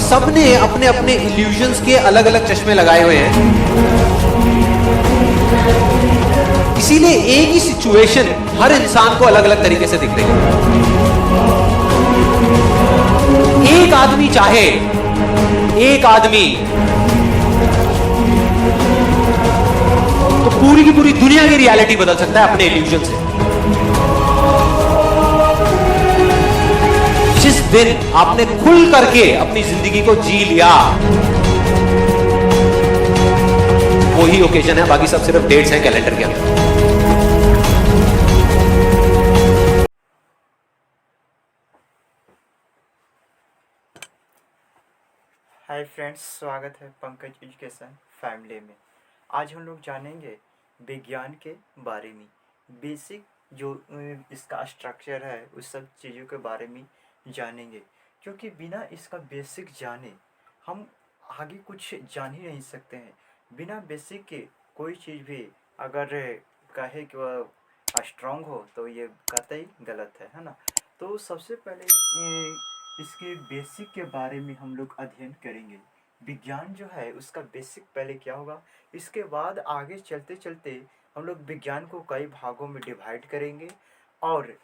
सबने अपने अपने इल्यूजन्स के अलग अलग चश्मे लगाए हुए हैं, इसीलिए एक ही सिचुएशन हर इंसान को अलग अलग तरीके से दिख रही है। एक आदमी चाहे, एक आदमी तो पूरी की पूरी दुनिया की रियलिटी बदल सकता है अपने इल्यूजन से। जिस दिन आपने खुल करके अपनी जिंदगी को जी लिया, वही ओकेजन है, बाकी सब सिर्फ डेट्स हैं कैलेंडर के अंदर। हाय फ्रेंड्स, स्वागत है पंकज एजुकेशन फैमिली में। आज हम लोग जानेंगे विज्ञान के बारे में, बेसिक जो इसका स्ट्रक्चर है उस सब चीज़ों के बारे में जानेंगे, क्योंकि बिना इसका बेसिक जाने हम आगे कुछ जान ही नहीं सकते हैं। बिना बेसिक के कोई चीज़ भी अगर कहे कि वह स्ट्रॉन्ग हो तो ये कतई गलत है ना। तो सबसे पहले इसके बेसिक के बारे में हम लोग अध्ययन करेंगे। विज्ञान जो है उसका बेसिक पहले क्या होगा, इसके बाद आगे चलते चलते हम लोग विज्ञान को कई भागों में डिवाइड करेंगे, और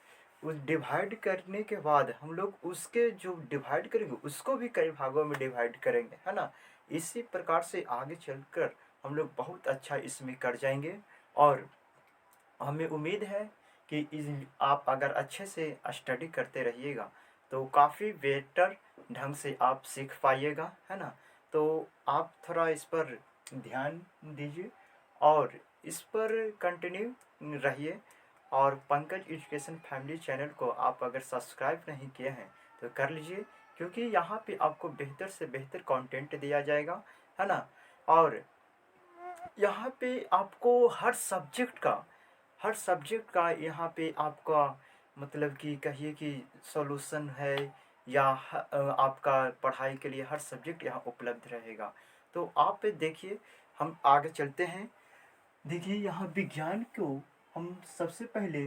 उस डिवाइड करने के बाद हम लोग उसके जो डिवाइड करेंगे उसको भी कई भागों में डिवाइड करेंगे, है ना। इसी प्रकार से आगे चलकर हम लोग बहुत अच्छा इसमें कर जाएंगे, और हमें उम्मीद है कि आप अगर अच्छे से स्टडी करते रहिएगा तो काफ़ी बेटर ढंग से आप सीख पाइएगा, है ना। तो आप थोड़ा इस पर ध्यान दीजिए और इस पर कंटिन्यू रहिए, और पंकज एजुकेशन फैमिली चैनल को आप अगर सब्सक्राइब नहीं किए हैं तो कर लीजिए, क्योंकि यहाँ पे आपको बेहतर से बेहतर कंटेंट दिया जाएगा, है ना। और यहाँ पे आपको हर सब्जेक्ट का यहाँ पे आपका मतलब कि कहिए कि सॉल्यूशन है, या आपका पढ़ाई के लिए हर सब्जेक्ट यहाँ उपलब्ध रहेगा। तो आप देखिए, हम आगे चलते हैं। देखिए यहाँ विज्ञान को हम सबसे पहले,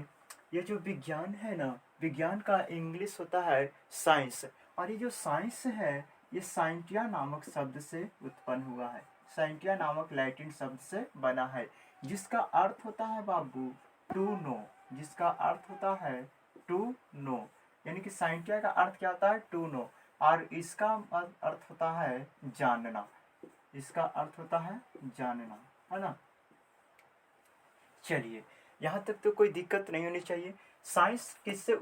ये जो विज्ञान है ना, विज्ञान का इंग्लिश होता है साइंस, और ये जो साइंस है ये साइंटिया नामक शब्द से उत्पन्न हुआ है। साइंटिया नामक लैटिन शब्द से बना है, जिसका अर्थ होता है बाबू टू नो, जिसका अर्थ होता है टू नो, यानी कि साइंटिया का अर्थ क्या होता है, टू नो, और इसका अर्थ होता है जानना, इसका अर्थ होता है जानना, है ना। चलिए, यहाँ तक तो कोई दिक्कत नहीं होनी चाहिए। साइंस किससे,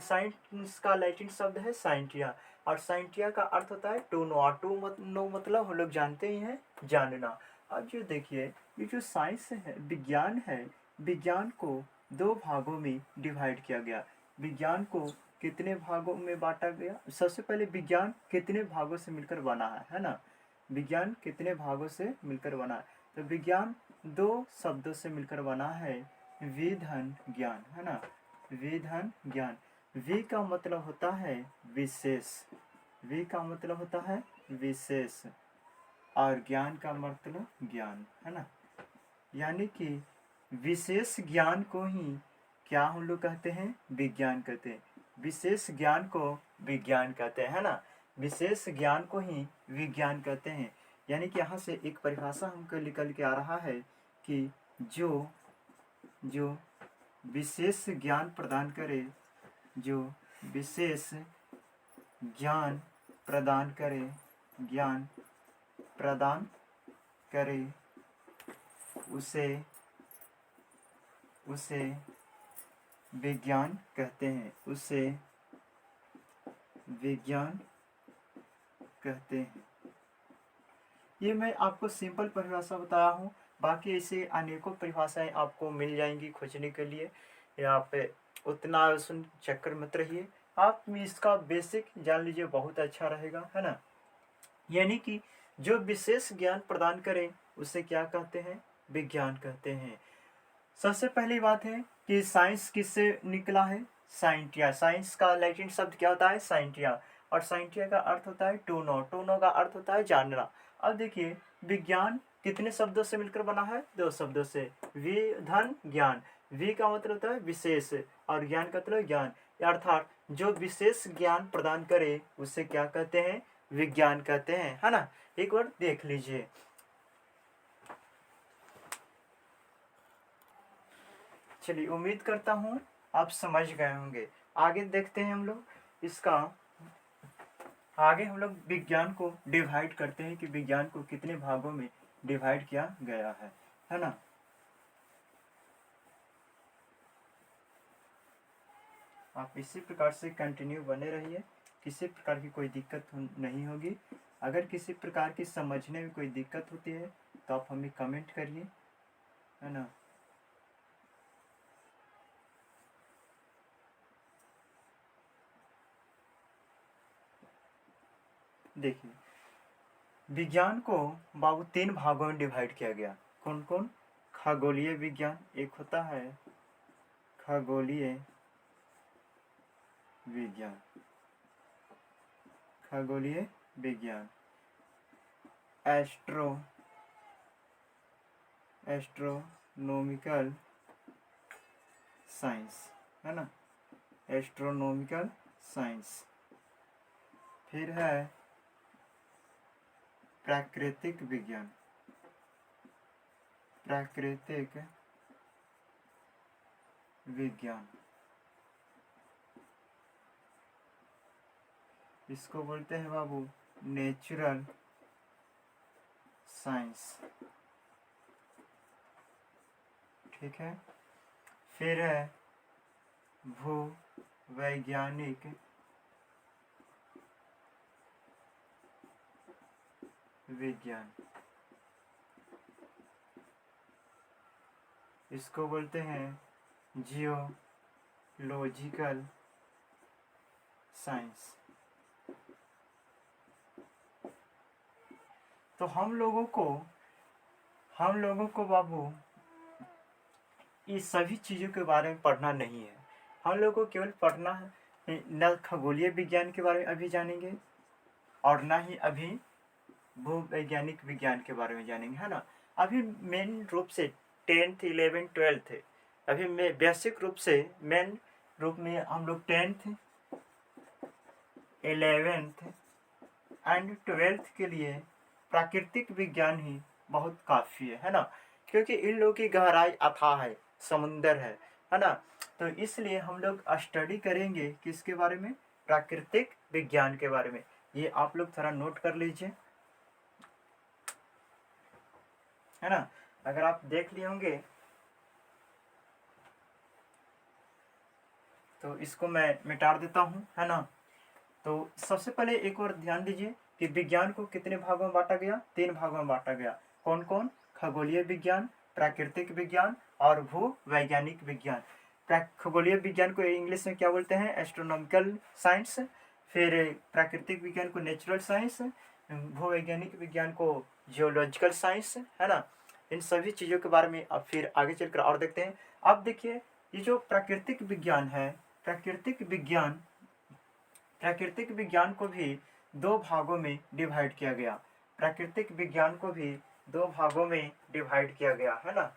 साइंस का लैटिन शब्द है साइंटिया, और साइंटिया का अर्थ होता है टू नो, और टू नो मतलब हम लोग जानते ही हैं जानना। अब जो देखिए, ये जो साइंस है, विज्ञान है, विज्ञान को दो भागों में डिवाइड किया गया। विज्ञान को कितने भागों में बांटा गया, सबसे पहले विज्ञान कितने भागों से मिलकर बना है ना। विज्ञान कितने भागों से मिलकर बना है, तो विज्ञान दो शब्दों से मिलकर बना है, विधन ज्ञान, है ना। विधन ज्ञान, वि का मतलब होता है विशेष, वि का मतलब होता है विशेष, और ज्ञान का मतलब ज्ञान, है ना। यानी कि विशेष ज्ञान को ही क्या हम लोग कहते हैं, विज्ञान कहते हैं। विशेष ज्ञान को विज्ञान कहते हैं, है ना। विशेष ज्ञान को ही विज्ञान कहते हैं। यानी कि यहाँ से एक परिभाषा हमको निकल के आ रहा है कि जो विशेष ज्ञान प्रदान करे, जो विशेष ज्ञान प्रदान करे, ज्ञान प्रदान करे, उसे विज्ञान कहते हैं, उसे विज्ञान कहते हैं। ये मैं आपको सिंपल परिभाषा बताया हूँ, बाकी ऐसे अनेकों परिभाषाएं आपको मिल जाएंगी खोजने के लिए। यहाँ पे उतना सुन चक्कर मत रहिए, आप इसका बेसिक जान लीजिए, बहुत अच्छा रहेगा, है ना। यानी कि जो विशेष ज्ञान प्रदान करें उसे क्या कहते हैं, विज्ञान कहते हैं। सबसे पहली बात है कि साइंस किससे निकला है, साइंटिया। साइंस का लैटिन शब्द क्या होता है, साइंटिया, और साइंटिया का अर्थ होता है टू नो, टू नो का अर्थ होता है जानना। अब देखिए, विज्ञान कितने शब्दों से मिलकर बना है, दो शब्दों से, विधन ज्ञान, वि का मतलब होता है विशेष, और ज्ञान का मतलब ज्ञान, अर्थात जो विशेष ज्ञान प्रदान करे उसे क्या कहते हैं, विज्ञान कहते हैं, है ना। एक बार देख लीजिए। चलिए, उम्मीद करता हूँ आप समझ गए होंगे। आगे देखते हैं हम लोग इसका। आगे हम लोग विज्ञान को डिवाइड करते हैं कि विज्ञान को कितने भागों में डिवाइड किया गया है ना। आप इसी प्रकार से कंटिन्यू बने रहिए, किसी प्रकार की कोई दिक्कत नहीं होगी। अगर किसी प्रकार की समझने में कोई दिक्कत होती है तो आप हमें कमेंट करिए, है ना। देखिए, विज्ञान को बाबू 3 भागों में डिवाइड किया गया। कौन कौन? खगोलीय विज्ञान एक होता है, खगोलीय विज्ञान, खगोलीय विज्ञान, एस्ट्रोनॉमिकल साइंस, है ना, एस्ट्रोनॉमिकल साइंस। फिर है प्राकृतिक विज्ञान, प्राकृतिक विज्ञान, इसको बोलते हैं बाबू नेचुरल साइंस, ठीक है। फिर है भूवैज्ञानिक विज्ञान, इसको बोलते हैं जियोलॉजिकल साइंस। तो हम लोगों को बाबू इस सभी चीज़ों के बारे में पढ़ना नहीं है। हम लोगों को केवल पढ़ना है, न खगोलीय विज्ञान के बारे में अभी जानेंगे और ना ही अभी भूवैज्ञानिक विज्ञान के बारे में जानेंगे, है ना। अभी मेन रूप से 10th 11th 12th है। अभी मैं बेसिक रूप से मेन रूप में हम लोग 10th 11th एंड 12th के लिए प्राकृतिक विज्ञान ही बहुत काफ़ी है ना। क्योंकि इन लोगों की गहराई अथाह है, समुंदर है ना। तो इसलिए हम लोग स्टडी करेंगे किसके बारे में? प्राकृतिक विज्ञान के बारे में। ये आप लोग थोड़ा नोट कर लीजिए, है ना। अगर आप देख लिए होंगे तो इसको मैं मिटा देता हूँ, है ना। तो सबसे पहले एक और ध्यान दीजिए कि विज्ञान को कितने भागों में बांटा गया? 3 भागों में बांटा गया। कौन कौन? खगोलीय विज्ञान, प्राकृतिक विज्ञान और भूवैज्ञानिक विज्ञान। खगोलीय विज्ञान को इंग्लिश में क्या बोलते हैं? Astronomical science. फिर प्राकृतिक विज्ञान को नेचुरल साइंस, भूवैज्ञानिक विज्ञान को जियोलॉजिकल साइंस, है ना। इन सभी चीज़ों के बारे में अब फिर आगे चलकर और देखते हैं। अब देखिए, ये जो प्राकृतिक विज्ञान है, प्राकृतिक विज्ञान को भी 2 भागों में डिवाइड किया गया। प्राकृतिक विज्ञान को भी 2 भागों में डिवाइड किया गया, है ना।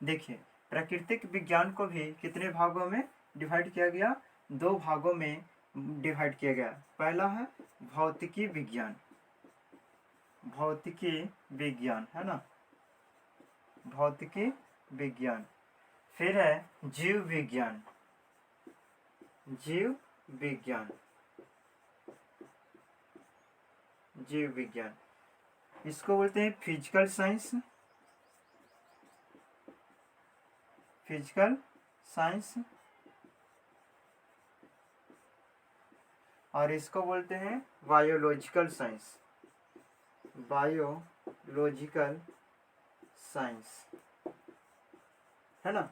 देखिए, प्राकृतिक विज्ञान को भी कितने भागों में डिवाइड किया गया? 2 भागों में डिवाइड किया गया। पहला है भौतिकी विज्ञान, भौतिकी विज्ञान, है ना, भौतिकी विज्ञान। फिर है जीव विज्ञान, जीव विज्ञान, जीव विज्ञान, इसको बोलते हैं फिजिकल साइंस, फिजिकल साइंस। और इसको बोलते हैं बायोलॉजिकल साइंस, बायोलॉजिकल साइंस, है ना,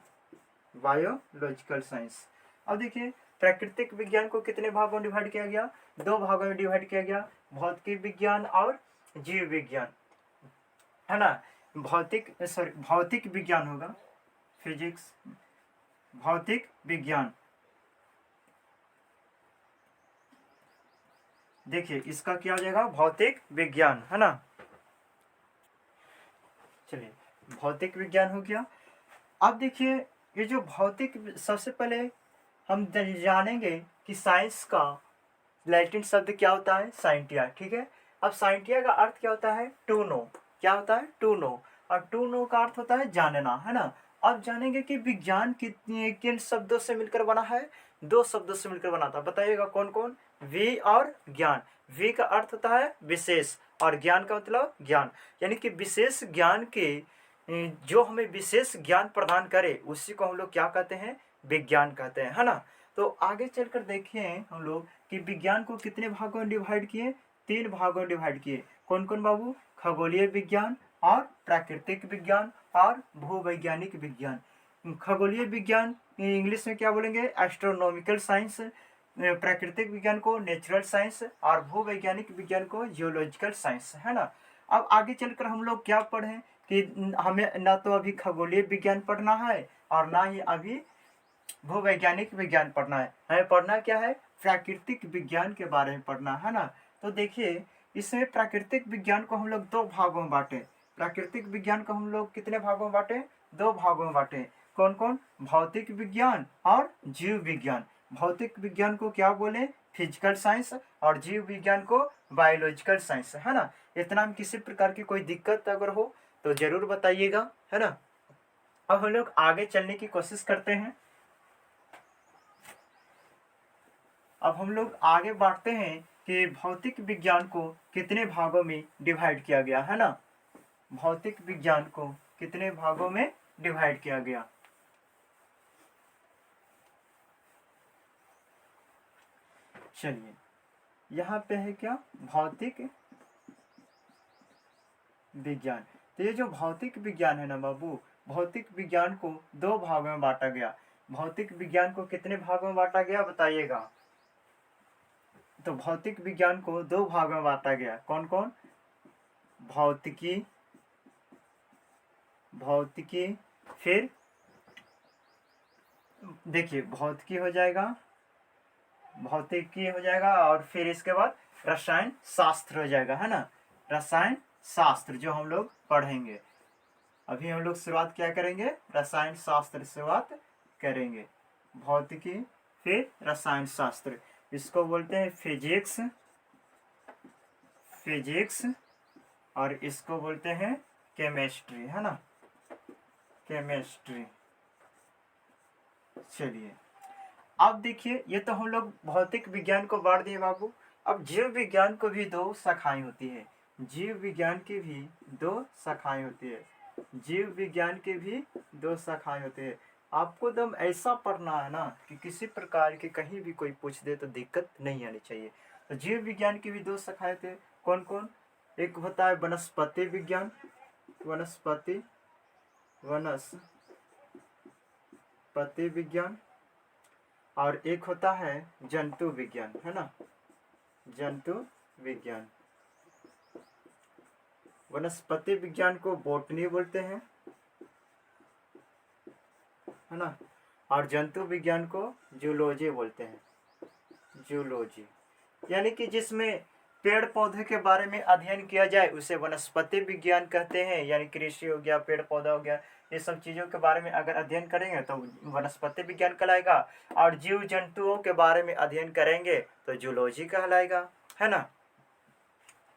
बायोलॉजिकल साइंस। अब देखिए, प्राकृतिक विज्ञान को कितने भागों में डिवाइड किया गया? 2 भागों में डिवाइड किया गया, भौतिक विज्ञान और जीव विज्ञान, है ना। भौतिक विज्ञान होगा, फिजिक्स, भौतिक विज्ञान। देखिए, इसका क्या हो जाएगा? भौतिक विज्ञान, है ना। चलिए, भौतिक विज्ञान हो गया। अब देखिए, ये जो भौतिक, सबसे पहले हम जानेंगे कि साइंस का लैटिन शब्द क्या होता है? साइंटिया। ठीक है, अब साइंटिया का अर्थ क्या होता है? To know. क्या होता है? To know. और टू नो का अर्थ होता है जानना, है ना। अब जानेंगे कि विज्ञान किन शब्दों से मिलकर बना है? दो शब्दों से मिलकर बना था, बताइएगा कौन कौन? वी और ज्ञान। वी का अर्थ होता है विशेष, और ज्ञान का मतलब ज्ञान, यानी कि विशेष ज्ञान के जो हमें विशेष ज्ञान प्रदान करे उसी को हम लोग क्या कहते हैं? विज्ञान कहते हैं, है ना। तो आगे चलकर देखिए हम लोग कि विज्ञान को कितने भागों में डिवाइड किए? 3 भागों में डिवाइड किए। कौन कौन बाबू? खगोलीय विज्ञान और प्राकृतिक विज्ञान और भूवैज्ञानिक विज्ञान। खगोलीय विज्ञान इंग्लिश में क्या बोलेंगे? Astronomical science. प्राकृतिक विज्ञान को नेचुरल साइंस, और भूवैज्ञानिक विज्ञान को जियोलॉजिकल साइंस, है ना। अब आगे चलकर हम लोग क्या पढ़ें कि हमें ना तो अभी खगोलीय विज्ञान पढ़ना है और ना ही अभी भूवैज्ञानिक विज्ञान पढ़ना है। हमें पढ़ना क्या है? प्राकृतिक विज्ञान के बारे में पढ़ना, है ना। तो देखिए इसमें प्राकृतिक विज्ञान को हम लोग 2 भागों में बांटे। प्राकृतिक विज्ञान को हम लोग कितने भागों में बांटे? 2 भागों में बांटे। कौन कौन? भौतिक विज्ञान और जीव विज्ञान। भौतिक विज्ञान को क्या बोले? फिजिकल साइंस, और जीव विज्ञान को बायोलॉजिकल साइंस, है ना। इतना में किसी प्रकार की कोई दिक्कत अगर हो तो जरूर बताइएगा, है ना। अब हम लोग आगे चलने की कोशिश करते हैं। अब हम लोग आगे बढ़ते हैं कि भौतिक विज्ञान को कितने भागों में डिवाइड किया गया, है ना। भौतिक विज्ञान को कितने भागों में डिवाइड किया गया? चलिए यहाँ पे है क्या? भौतिक विज्ञान। तो ये जो भौतिक विज्ञान है ना बाबू, भौतिक विज्ञान को 2 भागों में बांटा गया। भौतिक विज्ञान को कितने भागों में बांटा गया बताइएगा? तो भौतिक विज्ञान को 2 भागों में बांटा गया। कौन कौन? भौतिकी, भौतिकी, फिर देखिए भौतिकी हो जाएगा, भौतिकी हो जाएगा, और फिर इसके बाद रसायन शास्त्र हो जाएगा, है ना। रसायन शास्त्र जो हम लोग पढ़ेंगे। अभी हम लोग शुरुआत क्या करेंगे? रसायन शास्त्र शुरुआत करेंगे। भौतिकी फिर रसायन शास्त्र, इसको बोलते हैं फिजिक्स, फिजिक्स, और इसको बोलते हैं केमिस्ट्री, है ना, केमिस्ट्री। चलिए अब देखिए ये तो हम लोग भौतिक विज्ञान को बांट दिए बाबू। अब जीव विज्ञान को भी 2 शाखाएं होती है। जीव विज्ञान की भी 2 शाखाएं होती है। जीव विज्ञान की भी 2 शाखाएं होती है। आपको एकदम ऐसा पढ़ना है ना कि किसी प्रकार की कहीं भी कोई पूछ दे तो दिक्कत नहीं आनी चाहिए। तो जीव विज्ञान की भी 2 शाखाएं थे। कौन कौन? एक होता है वनस्पति विज्ञान, वनस्पति, वनस्पति विज्ञान, और एक होता है जंतु विज्ञान, है ना, जंतु विज्ञान। वनस्पति विज्ञान को बॉटनी बोलते हैं, है ना, और जंतु विज्ञान को जूलॉजी बोलते हैं, जूलॉजी। यानी कि जिसमें पेड़ पौधे के बारे में अध्ययन किया जाए उसे वनस्पति विज्ञान कहते हैं। यानी कृषि हो गया, पेड़ पौधा हो गया, ये सब चीज़ों के बारे में अगर अध्ययन करेंगे तो वनस्पति विज्ञान कहलाएगा, और जीव जंतुओं के बारे में अध्ययन करेंगे तो जूलॉजी कहलाएगा, है ना।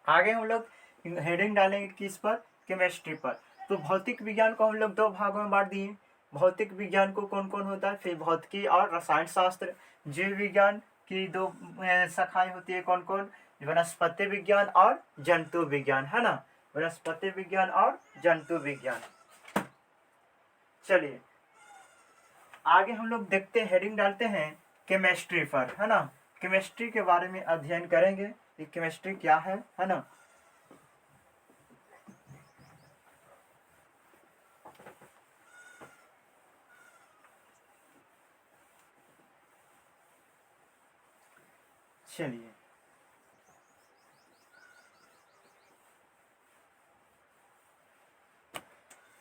आगे हम लोग हेडिंग डालेंगे किस पर? केमिस्ट्री पर। तो भौतिक विज्ञान को हम लोग 2 भागों में बांट दिए। भौतिक विज्ञान को कौन कौन होता है? फिर भौतिकी और रसायन शास्त्र। जीव विज्ञान की 2 शाखाएं होती है। कौन कौन? वनस्पति विज्ञान और जंतु विज्ञान, है ना, वनस्पति विज्ञान और जंतु विज्ञान। चलिए आगे हम लोग देखते हैं, हेडिंग डालते हैं केमिस्ट्री पर, है ना। केमिस्ट्री के बारे में अध्ययन करेंगे कि केमिस्ट्री क्या है ना। चलिए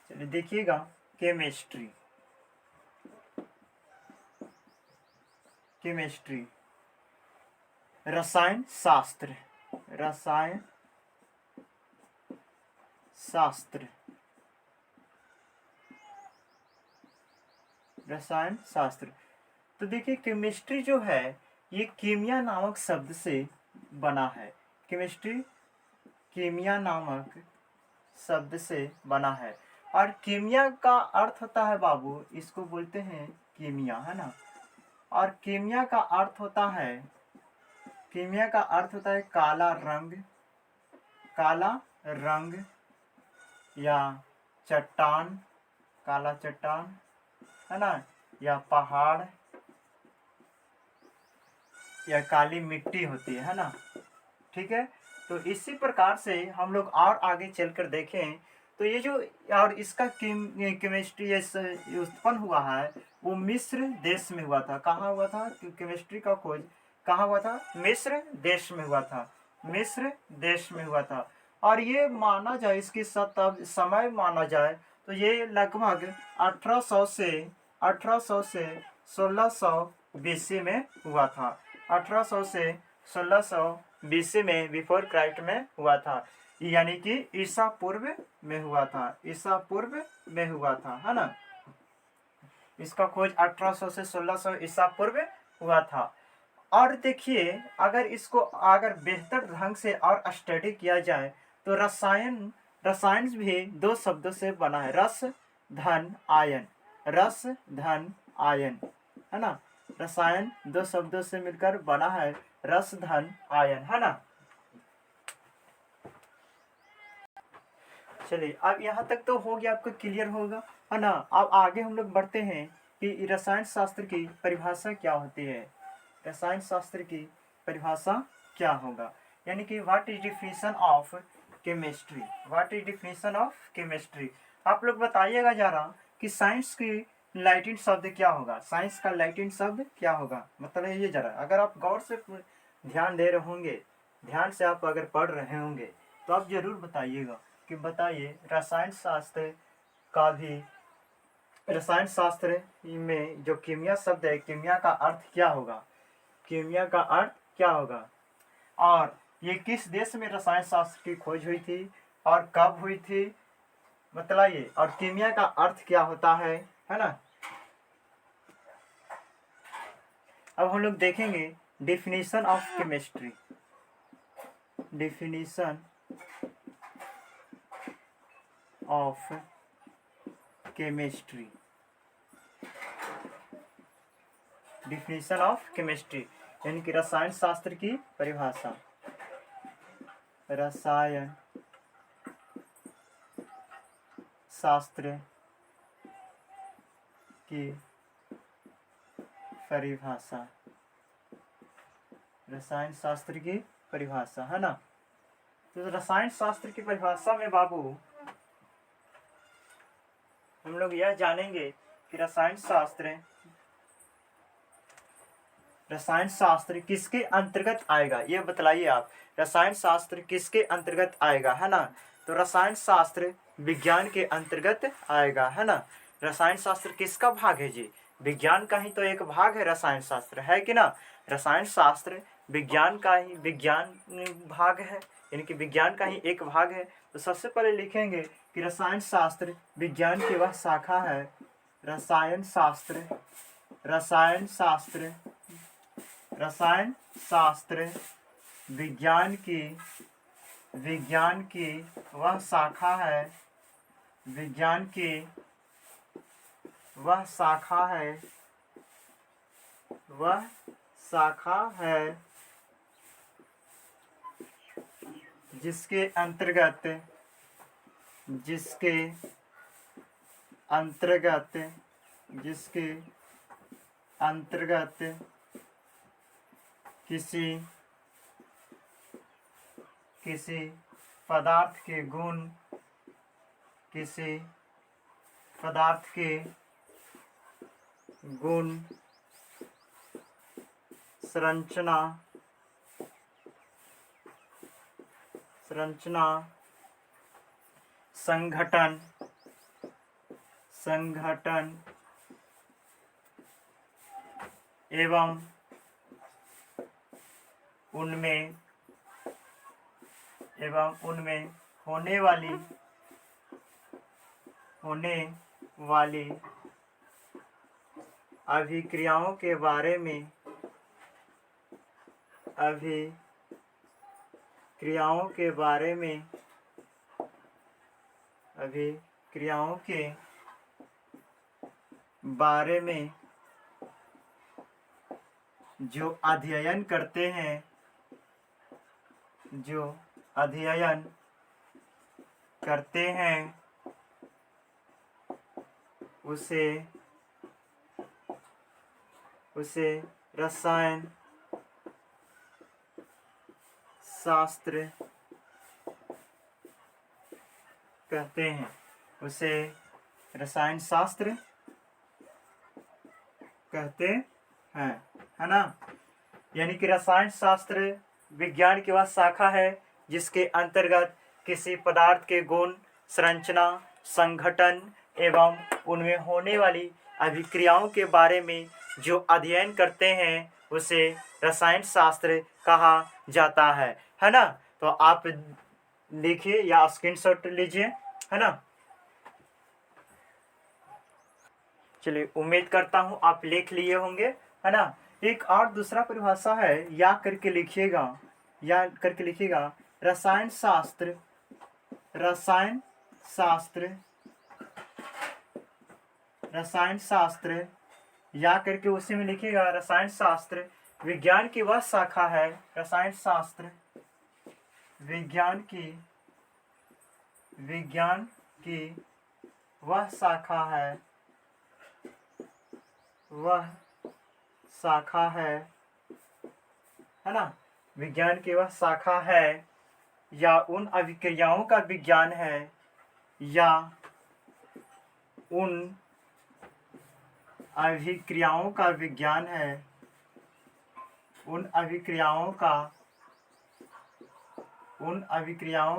चलिए देखिएगा, केमिस्ट्री, केमिस्ट्री, रसायन शास्त्र, रसायन शास्त्र, रसायन शास्त्र। तो देखिए केमिस्ट्री जो है ये कीमिया नामक शब्द से बना है। केमिस्ट्री कीमिया नामक शब्द से बना है। और कीमिया का अर्थ होता है बाबू, इसको बोलते हैं कीमिया, है ना। और कीमिया का अर्थ होता है, कीमिया का अर्थ होता है काला रंग, काला रंग या चट्टान, काला चट्टान, है ना, या पहाड़ या काली मिट्टी होती है ना। ठीक है, तो इसी प्रकार से हम लोग और आगे चलकर देखें तो ये जो और इसका केमिस्ट्री उत्पन्न हुआ है वो मिस्र देश में हुआ था। कहाँ हुआ था? केमिस्ट्री का खोज कहाँ हुआ था? मिस्र देश में हुआ था, मिस्र देश में हुआ था। और ये माना जाए, इसकी समय माना जाए तो ये लगभग 1800 से 1600 बीसी में हुआ था। 1800 से 1600 बीसी में बिफोर क्राइस्ट में हुआ था, यानी कि ईसा पूर्व में हुआ था, ईसा पूर्व में हुआ था, है ना। इसका खोज 1800 से 1600 ईसा पूर्व हुआ था। और देखिए, अगर बेहतर ढंग से और स्टडी किया जाए तो रसायन भी दो शब्दों से बना है, रस धन आयन, रस धन आयन, है ना। रसायन दो शब्दों से मिलकर बना है, रस धन आयन, है ना। चलिए, अब यहाँ तक तो हो गया, आपको क्लियर होगा, है ना। अब आगे हम लोग बढ़ते हैं कि रसायन शास्त्र की परिभाषा क्या होती है। रसायन शास्त्र की परिभाषा क्या होगा, यानी कि what is definition of chemistry, what is definition of chemistry. आप लोग बताइएगा जरा कि साइंस की लैटिन शब्द क्या होगा, साइंस का लैटिन शब्द क्या होगा, मतलब ये जरा अगर आप गौर से ध्यान दे रहे होंगे, ध्यान से आप अगर पढ़ रहे होंगे तो आप जरूर बताइएगा कि बताइए रसायन शास्त्र का भी, रसायन शास्त्र में जो कीमिया शब्द है, कीमिया का अर्थ क्या होगा, कीमिया का अर्थ क्या होगा, और ये किस देश में रसायन शास्त्र की खोज हुई थी और कब हुई थी, बतलाइए। और कीमिया का अर्थ क्या होता है ना। अब हम लोग देखेंगे definition of chemistry, definition of chemistry, definition of chemistry यानी कि रसायन शास्त्र की परिभाषा, रसायन शास्त्र की परिभाषा, रसायन शास्त्र की परिभाषा, है ना। तो रसायन शास्त्र की परिभाषा में बाबू हम लोग यह जानेंगे कि रसायन शास्त्र किसके अंतर्गत आएगा, ये बतलाइए आप। रसायन शास्त्र किसके अंतर्गत आएगा, है ना। तो रसायन शास्त्र विज्ञान के अंतर्गत आएगा, है ना। रसायन शास्त्र किसका भाग है जी? विज्ञान का ही तो एक भाग है रसायन शास्त्र, है कि ना। रसायन शास्त्र विज्ञान का ही भाग है, यानी कि विज्ञान का ही एक भाग है। तो सबसे पहले लिखेंगे कि रसायन शास्त्र विज्ञान की वह शाखा है, रसायन शास्त्र, रसायन शास्त्र, रसायन शास्त्र विज्ञान की वह शाखा है, विज्ञान की वह शाखा है, वह शाखा है जिसके अंतर्गत किसी पदार्थ के गुण, किसी पदार्थ के गुण, संरचना, संघटन एवं उनमें होने वाली अभिक्रियाओं के बारे में अभिक्रियाओं के बारे में अभिक्रियाओं के बारे में जो अध्ययन करते हैं उसे रसायन शास्त्र कहते हैं। उसे रसायन शास्त्र कहते हैं, है ना। यानी कि रसायन शास्त्र विज्ञान की वह शाखा है जिसके अंतर्गत किसी पदार्थ के गुण, संरचना, संघटन एवं उनमें होने वाली अभिक्रियाओं के बारे में जो अध्ययन करते हैं उसे रसायन शास्त्र कहा जाता है ना। तो आप लिखिए या स्क्रीनशॉट लीजिए, है ना। चलिए, उम्मीद करता हूँ आप लिख लिए होंगे, है ना। एक और दूसरा परिभाषा है, या करके लिखिएगा रसायन शास्त्र या करके उसी में लिखिएगा। रसायन शास्त्र विज्ञान की वह शाखा है, रसायन शास्त्र विज्ञान की वह शाखा है ना। विज्ञान की वह शाखा है या उन अभिक्रियाओं का विज्ञान है या उन अभिक्रियाओं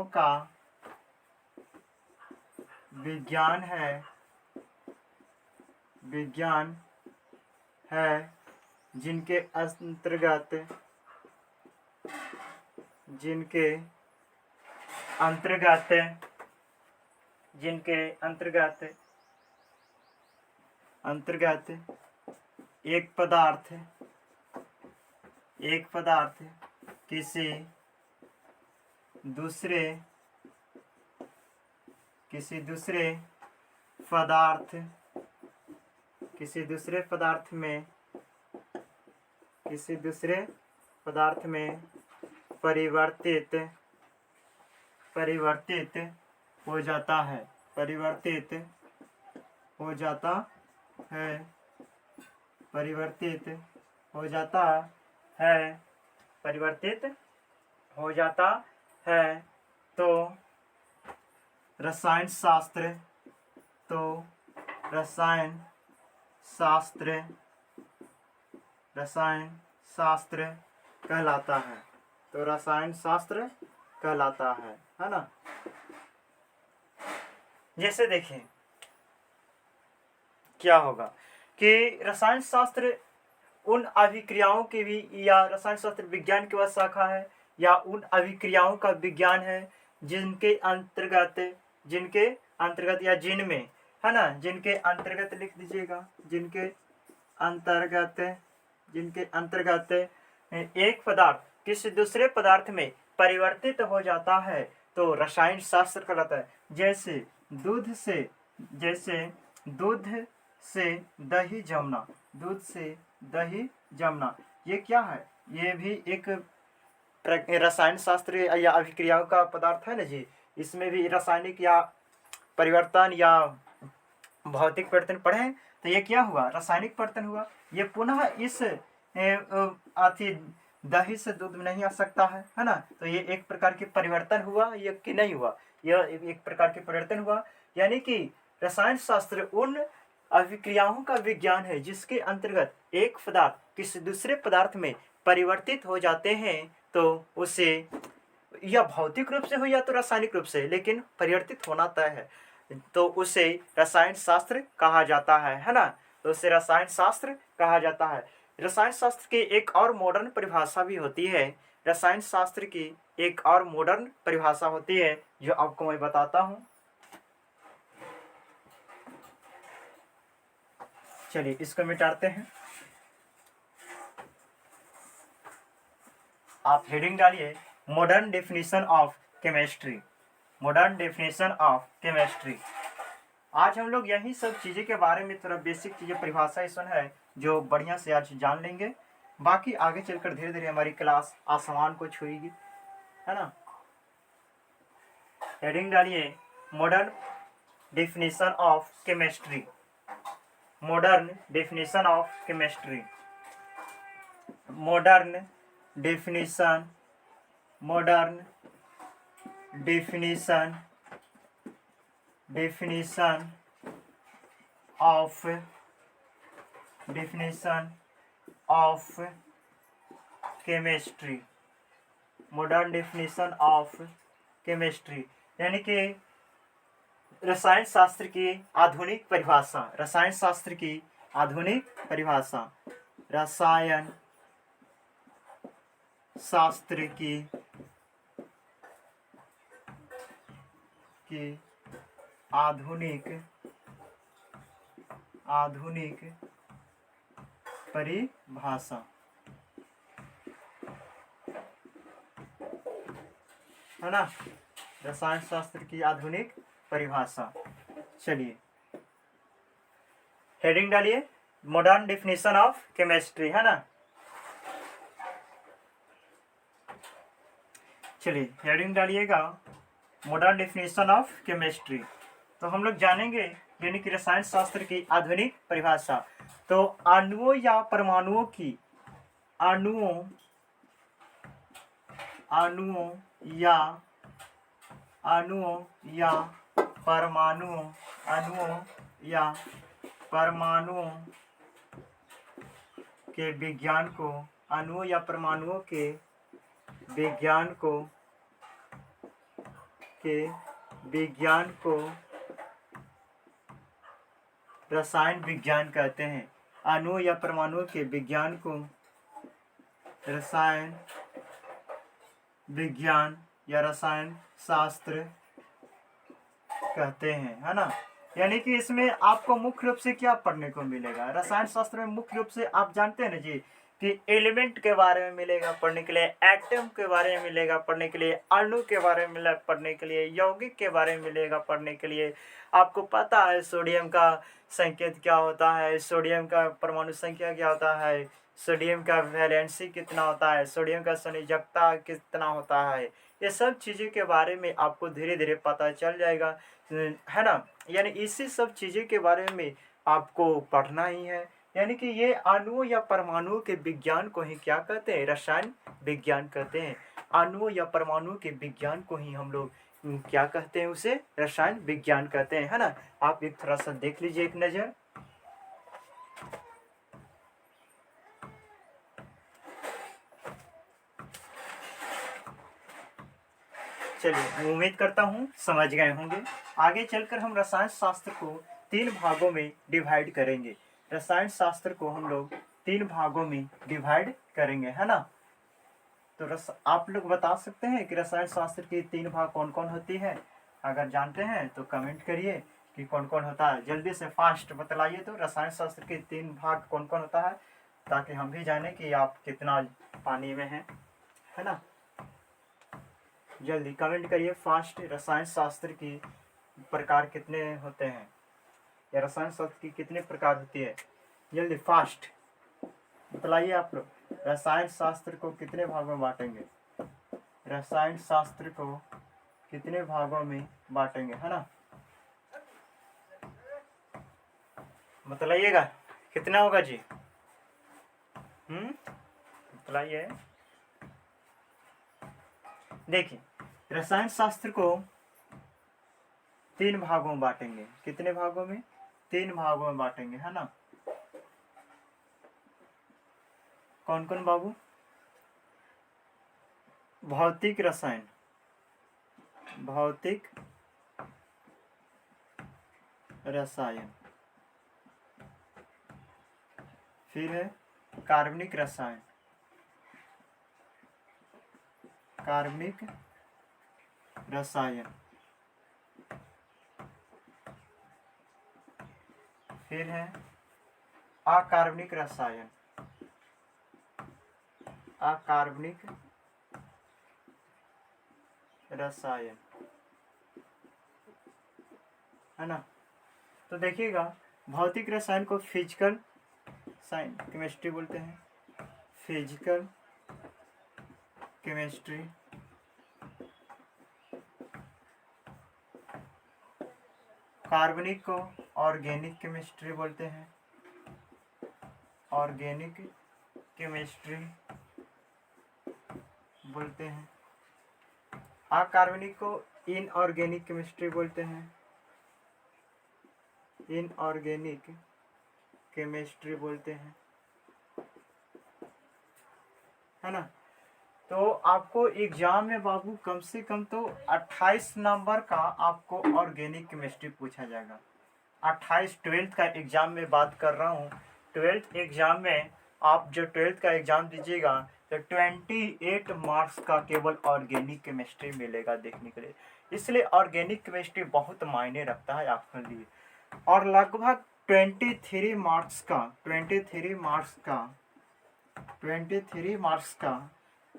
का विज्ञान है विज्ञान है जिनके अंतर्गत एक पदार्थ किसी दूसरे पदार्थ में परिवर्तित हो जाता है। परिवर्तित हो जाता है तो रसायन शास्त्र कहलाता है। तो रसायन शास्त्र कहलाता है ना। जैसे देखें क्या होगा कि रसायन शास्त्र उन अभिक्रियाओं के भी, या रसायन शास्त्र विज्ञान की वह शाखा है या उन अभिक्रियाओं का विज्ञान है जिनके अंतर्गत या जिनमें, है ना, जिनके अंतर्गत लिख दीजिएगा, जिनके अंतर्गत एक पदार्थ किसी दूसरे पदार्थ में परिवर्तित हो जाता है तो रसायन शास्त्र कहलाता है। जैसे दूध से दही जमना, ये क्या है? ये भी एक रसायन शास्त्र या अभिक्रियाओं का पदार्थ है ना जी। इसमें भी रासायनिक या परिवर्तन या भौतिक परिवर्तन पढ़े तो ये क्या हुआ? रासायनिक परिवर्तन हुआ। ये पुनः इस दही से दूध में नहीं आ सकता है ना। तो ये एक प्रकार के परिवर्तन हुआ, ये कि नहीं हुआ? यह एक प्रकार के परिवर्तन हुआ। यानी कि रसायन शास्त्र उन अभिक्रियाओं का विज्ञान है जिसके अंतर्गत एक पदार्थ किसी दूसरे पदार्थ में परिवर्तित हो जाते हैं तो उसे, या भौतिक रूप से हो या तो रासायनिक रूप से, लेकिन परिवर्तित होना तय है, तो उसे रसायन शास्त्र कहा जाता है ना। तो उसे रसायन शास्त्र कहा जाता है। रसायन शास्त्र की एक और मॉडर्न परिभाषा भी होती है। रसायन शास्त्र की एक और मॉडर्न परिभाषा होती है जो आपको मैं बताता हूं। चलिए इसको मिटाते हैं। आप हेडिंग डालिए modern definition of chemistry, modern definition of chemistry. आज हम लोग यही सब चीज़ें के बारे में थोड़ा बेसिक चीज़ें परिभाषा ऐसा है जो बढ़िया से आज जान लेंगे। बाकी आगे चलकर धीरे धीरे हमारी क्लास आसमान को छुएगी, है ना। हेडिंग डालिए modern definition of chemistry, modern definition of chemistry, modern definition, modern definition, definition of, definition of chemistry, modern definition of chemistry, यानी कि रसायन शास्त्र की आधुनिक परिभाषा, रसायन शास्त्र की आधुनिक परिभाषा, रसायन शास्त्र की आधुनिक परिभाषा, है ना, रसायन शास्त्र की आधुनिक परिभाषा। चलिए हेडिंग डालिए मॉडर्न डेफिनेशन ऑफ केमिस्ट्री, है ना। चलिए हेडिंग डालिएगा मॉडर्न डेफिनेशन ऑफ केमिस्ट्री। तो हम लोग जानेंगे यानी कि रसायन शास्त्र की आधुनिक परिभाषा। तो अणुओं या परमाणुओं की, अणुओं या परमाणुओं के विज्ञान को, अणुओं या परमाणुओं के विज्ञान को रसायन विज्ञान कहते हैं। अणुओं या परमाणुओं के विज्ञान को रसायन विज्ञान या रसायन शास्त्र कहते हैं, है ना। यानी कि इसमें आपको मुख्य रूप से क्या पढ़ने को मिलेगा, रसायन शास्त्र में मुख्य रूप से आप जानते हैं ना जी कि एलिमेंट के बारे में मिलेगा पढ़ने के लिए, एटम के बारे में मिलेगा पढ़ने के लिए, अणु के बारे में मिलेगा पढ़ने के लिए, यौगिक के बारे में मिलेगा पढ़ने के लिए। आपको पता है सोडियम का संकेत क्या होता है, सोडियम का परमाणु संख्या क्या होता है, सोडियम का वैलेंसी कितना होता है, सोडियम का संयोजकता कितना होता है, ये सब चीज़ों के बारे में आपको धीरे धीरे पता चल जाएगा, है ना। यानी इसी सब चीज़ों के बारे में आपको पढ़ना ही है। यानी कि ये अणुओं या परमाणुओं के विज्ञान को ही क्या कहते हैं, रसायन विज्ञान कहते हैं। अणुओं या परमाणुओं के विज्ञान को ही हम लोग क्या कहते हैं, उसे रसायन विज्ञान कहते हैं, है ना। आप एक थोड़ा सा देख लीजिए एक नज़र। चलिए उम्मीद करता हूँ समझ गए होंगे। आगे चलकर हम रसायन शास्त्र को 3 भागों में डिवाइड करेंगे। रसायन शास्त्र को हम लोग 3 भागों में डिवाइड करेंगे, है ना। तो आप लोग बता सकते हैं कि रसायन शास्त्र की 3 भाग कौन कौन होती है। अगर जानते हैं तो कमेंट करिए कि कौन कौन होता है, जल्दी से फास्ट बतलाइए। तो रसायन शास्त्र के 3 भाग कौन कौन होता है, ताकि हम भी जाने कि आप कितना पानी में हैं, है ना। जल्दी कमेंट करिए फास्ट। रसायन शास्त्र की प्रकार कितने होते हैं, या रसायन शास्त्र की कितने प्रकार होती है, जल्दी फास्ट बतलाइए आप लोग। रसायन शास्त्र को कितने भागों में बांटेंगे, रसायन शास्त्र को कितने भागों में बांटेंगे, है ना। बतलाइएगा कितना होगा जी, बतलाइए। देखिए रसायन शास्त्र को 3 भागों में बांटेंगे। कितने भागों में, 3 भागों में बांटेंगे, है ना। कौन कौन बाबू, भौतिक रसायन, भौतिक रसायन, फिर है कार्बनिक रसायन, कार्बनिक रसायन, फिर है अकार्बनिक रसायन, अकार्बनिक रसायन, है ना। तो देखिएगा भौतिक रसायन को फिजिकल केमिस्ट्री बोलते हैं, फिजिकल केमिस्ट्री। कार्बनिक को ऑर्गेनिक केमिस्ट्री बोलते हैं, ऑर्गेनिक केमिस्ट्री बोलते हैं। अकार्बनिक को इनऑर्गेनिक केमिस्ट्री बोलते हैं, इनऑर्गेनिक केमिस्ट्री बोलते हैं, है ना। तो आपको एग्जाम में बाबू कम से कम तो 28 नंबर का आपको ऑर्गेनिक केमिस्ट्री पूछा जाएगा। 28 ट्वेल्थ का एग्जाम में बात कर रहा हूँ। ट्वेल्थ एग्जाम में आप जो ट्वेल्थ का एग्जाम दीजिएगा तो 28 मार्क्स का केवल ऑर्गेनिक केमिस्ट्री मिलेगा देखने के लिए। इसलिए ऑर्गेनिक केमिस्ट्री बहुत मायने रखता है आपके लिए। और लगभग 23 मार्क्स का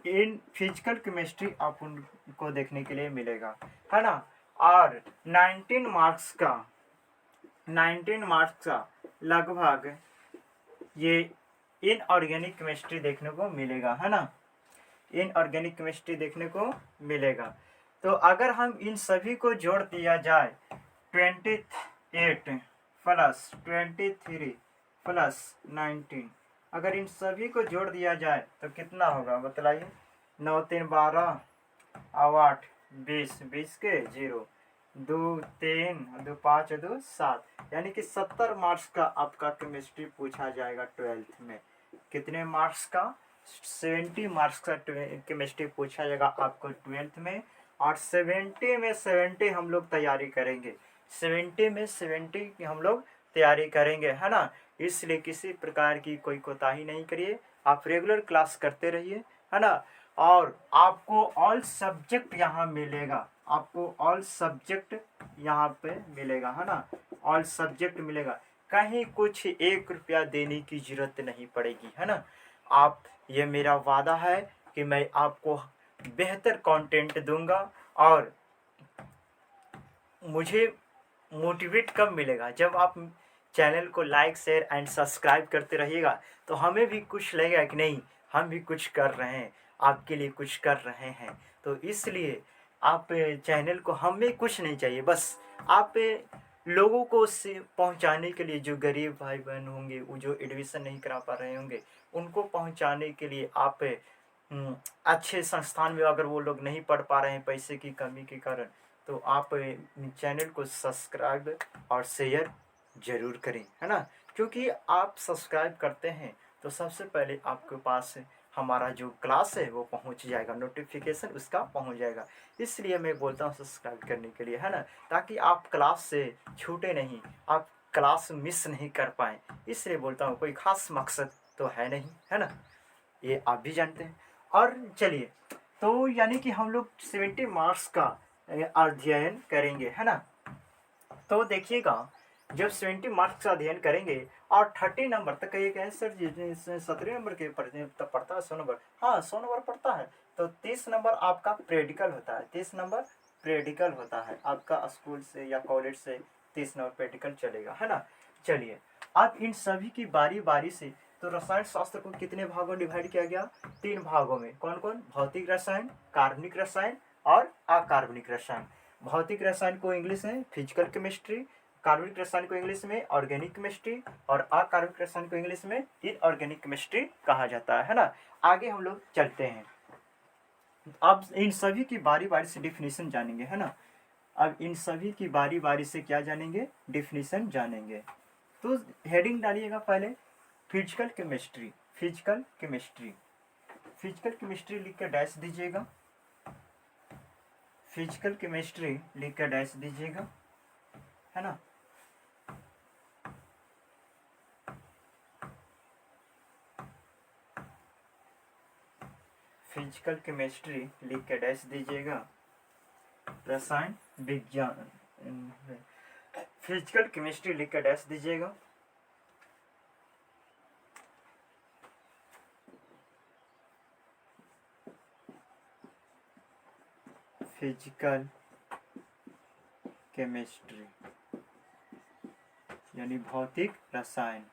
इन फिजिकल केमिस्ट्री आप उनको देखने के लिए मिलेगा, है ना। और 19 मार्क्स का लगभग ये इनऑर्गेनिक केमिस्ट्री देखने को मिलेगा, है ना। इनऑर्गेनिक केमिस्ट्री देखने को मिलेगा। तो अगर हम इन सभी को जोड़ दिया जाए 28 प्लस 23 प्लस 19, अगर इन सभी को जोड़ दिया जाए तो कितना होगा बतलाइए। 9 3 12 और 8 20, 20 के 0, 2 3 2 5 2 7, यानी कि 70 मार्क्स का आपका केमिस्ट्री पूछा जाएगा ट्वेल्थ में। कितने मार्क्स का? 70 मार्क्स का केमिस्ट्री पूछा जाएगा आपको ट्वेल्थ में। और 70 में 70 हम लोग तैयारी करेंगे, 70 में 70 हम लोग तैयारी करेंगे, है ना। इसलिए किसी प्रकार की कोई कोताही नहीं करिए, आप रेगुलर क्लास करते रहिए, है ना। और आपको ऑल सब्जेक्ट यहाँ मिलेगा, आपको ऑल सब्जेक्ट यहाँ पे मिलेगा, है ना। ऑल सब्जेक्ट मिलेगा, कहीं कुछ 1 रुपया देने की जरूरत नहीं पड़ेगी, है ना। आप, ये मेरा वादा है कि मैं आपको बेहतर कंटेंट दूंगा। और मुझे मोटिवेट कब मिलेगा? जब आप चैनल को लाइक शेयर एंड सब्सक्राइब करते रहिएगा, तो हमें भी कुछ लगेगा कि नहीं हम भी कुछ कर रहे हैं, आपके लिए कुछ कर रहे हैं। तो इसलिए आप चैनल को, हमें कुछ नहीं चाहिए, बस आप लोगों को से पहुंचाने के लिए, जो गरीब भाई बहन होंगे, वो जो एडमिशन नहीं करा पा रहे होंगे, उनको पहुंचाने के लिए आप अच्छे संस्थान में अगर वो लोग नहीं पढ़ पा रहे हैं पैसे की कमी के कारण, तो आप चैनल को सब्सक्राइब और शेयर जरूर करें, है ना। क्योंकि आप सब्सक्राइब करते हैं तो सबसे पहले आपके पास हमारा जो क्लास है वो पहुंच जाएगा, नोटिफिकेशन उसका पहुंच जाएगा। इसलिए मैं बोलता हूँ सब्सक्राइब करने के लिए, है ना, ताकि आप क्लास से छूटे नहीं, आप क्लास मिस नहीं कर पाएँ। इसलिए बोलता हूँ, कोई खास मकसद तो है नहीं, है ना, ये आप भी जानते हैं। और चलिए, तो यानी कि हम लोग 70 मार्क्स का अध्ययन करेंगे, है ना। तो देखिएगा, जब 70 मार्क्स का अध्ययन करेंगे और 30 नंबर तक का, ये कहें सर जी 17 नंबर के तब पड़ता है 100 नंबर, हाँ 100 नंबर पड़ता है। तो 30 नंबर आपका प्रैक्टिकल होता है, 30 नंबर प्रैक्टिकल होता है आपका, स्कूल से या कॉलेज से 30 नंबर प्रैक्टिकल चलेगा, है ना। चलिए, अब इन सभी की बारी बारी से, तो रसायन शास्त्र को कितने भागों में डिवाइड किया गया? 3 भागों में। कौन कौन? भौतिक रसायन, कार्बनिक रसायन और अकार्बनिक रसायन। भौतिक रसायन को इंग्लिश में फिजिकल केमिस्ट्री, कार्बनिक रसायन को इंग्लिश में ऑर्गेनिक केमिस्ट्री और अकार्बनिक रसायन को इंग्लिश में इनऑर्गेनिक केमिस्ट्री कहा जाता है ना। आगे हम लोग चलते हैं, अब इन सभी की बारी बारी से डिफिनीशन जानेंगे, है ना। अब इन सभी की बारी बारी से क्या जानेंगे? डिफिनीशन जानेंगे। तो हेडिंग डालिएगा पहले, physical chemistry, physical chemistry. Physical chemistry लिख कर डैश दीजिएगा, फिजिकल केमिस्ट्री लिख कर डैश दीजिएगा, है ना। फिजिकल केमिस्ट्री लिख के डैश दीजिएगा, रसायन विज्ञान, फिजिकल केमिस्ट्री लिख के डैश दीजिएगा, फिजिकल केमिस्ट्री यानी भौतिक रसायन।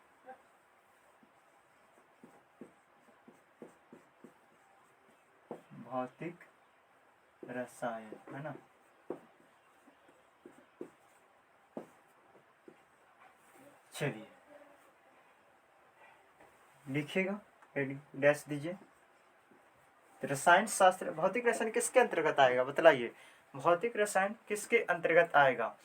भौतिक रसायन, है ना। चलिए लिखिएगा, डैश दीजिए। रसायन शास्त्र, भौतिक रसायन किसके अंतर्गत आएगा बतलाइए। भौतिक रसायन किसके अंतर्गत आएगा?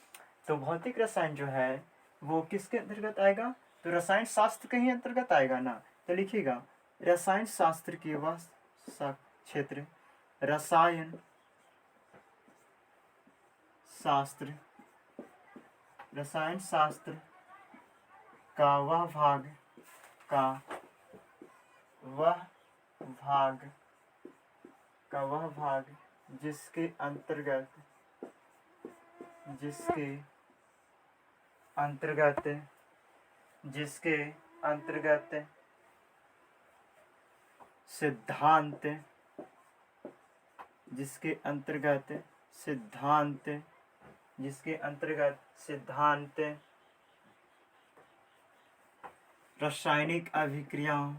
तो भौतिक रसायन जो है वो किसके अंतर्गत आएगा? तो रसायन शास्त्र के ही अंतर्गत आएगा ना। तो लिखिएगा रसायन शास्त्र की वह क्षेत्र, रसायन शास्त्र, रसायन शास्त्र का वह भाग, जिसके अंतर्गत सिद्धांत, रासायनिक अभिक्रियाओं,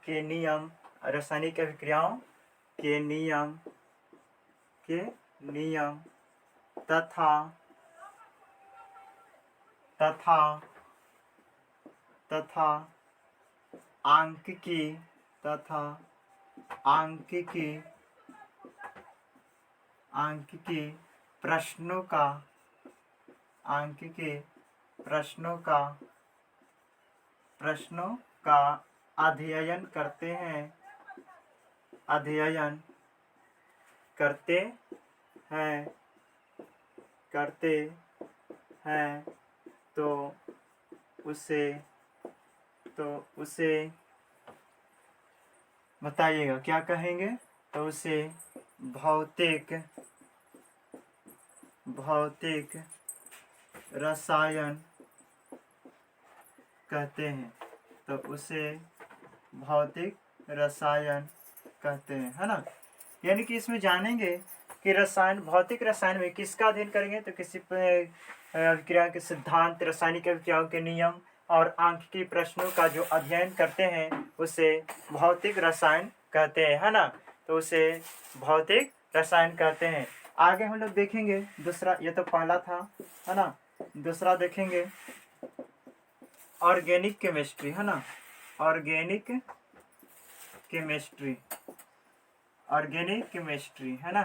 के नियम, रासायनिक अभिक्रियाओं के नियम तथा आंकिकी प्रश्नों का अध्ययन करते हैं तो उसे बताइएगा क्या कहेंगे। तो उसे भौतिक रसायन कहते हैं। तो उसे भौतिक रसायन कहते हैं, है ना। यानी कि इसमें जानेंगे कि रसायन, भौतिक रसायन में किसका अध्ययन करेंगे? तो किसी अभिक्रिया के सिद्धांत, रासायनिक अभिक्रियाओं के नियम और आंकिकी प्रश्नों का जो अध्ययन करते हैं उसे भौतिक रसायन कहते हैं, है ना। तो उसे भौतिक रसायन कहते हैं। आगे हम लोग देखेंगे दूसरा, ये तो पहला था, है ना। दूसरा देखेंगे ऑर्गेनिक केमिस्ट्री, है ना। ऑर्गेनिक केमिस्ट्री, है ना।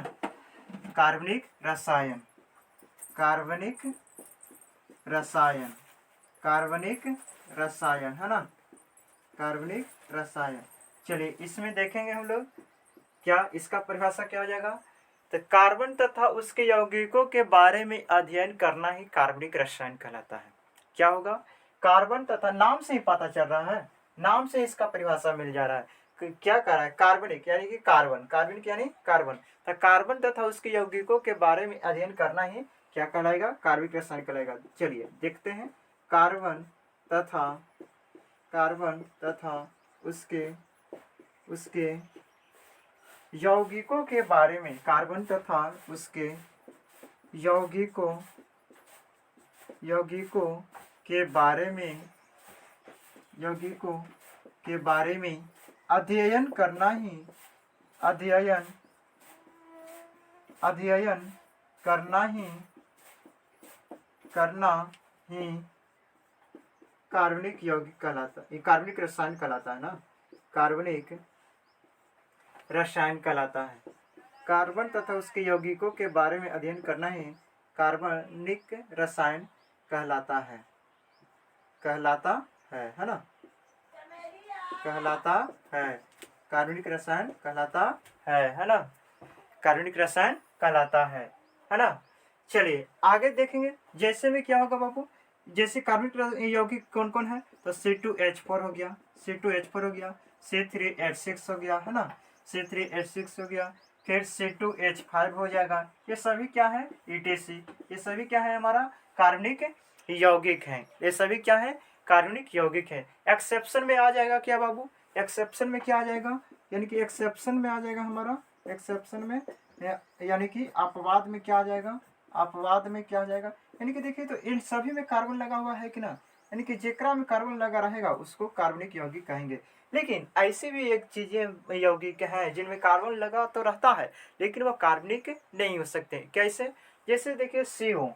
कार्बनिक रसायन, है ना। कार्बनिक रसायन। चलिए इसमें देखेंगे हम लोग क्या इसका परिभाषा क्या हो जाएगा। तो कार्बन तथा उसके यौगिकों के बारे में अध्ययन करना ही कार्बनिक रसायन कहलाता है। क्या होगा? कार्बन तथा, नाम से ही पता चल रहा है, नाम से इसका परिभाषा मिल जा रहा है। क्या कर रहा है? कार्बनिक यानी कि कार्बनिक यानी कार्बन। तो कार्बन तथा उसके यौगिकों के बारे में अध्ययन करना ही क्या कहलाएगा? कार्बनिक रसायन कहलाएगा। चलिए देखते हैं कार्बन तथा उसके यौगिकों के बारे में, कार्बन तथा उसके यौगिकों के बारे में अध्ययन करना ही कार्बनिक यौगिक कहलाता, ये कार्बनिक रसायन कहलाता है ना। कार्बनिक रसायन कहलाता है। कार्बन तथा उसके यौगिकों के बारे में अध्ययन करना ही कार्बनिक रसायन कहलाता है, है ना। कार्बनिक रसायन कहलाता है ना। कार्बनिक रसायन कहलाता है ना। चलिए आगे देखेंगे। जैसे में क्या होगा बाबू जैसे कार्बनिक यौगिक कौन कौन है, तो C2H4 हो गया, C2H4 हो गया, C3H6 हो गया, है ना, C3H6 हो गया, फिर C2H5 हो जाएगा। ये सभी क्या है, ETC, ये सभी क्या है हमारा कार्बनिक यौगिक है, ये सभी क्या है कार्बनिक यौगिक है। एक्सेप्शन में आ जाएगा क्या बाबू, एक्सेप्शन में क्या आ जाएगा, यानी कि एक्सेप्शन में आ जाएगा हमारा, एक्सेप्शन में यानी कि अपवाद में क्या आ जाएगा, अपवाद में क्या आ जाएगा, यानी कि देखिए तो इन सभी में कार्बन लगा हुआ है कि ना, यानी कि जेकरा में कार्बन लगा रहेगा उसको कार्बनिक यौगिक कहेंगे। लेकिन ऐसी भी एक चीजें यौगिक हैं जिनमें कार्बन लगा तो रहता है लेकिन वह कार्बनिक नहीं हो सकते। कैसे, जैसे देखिए CO,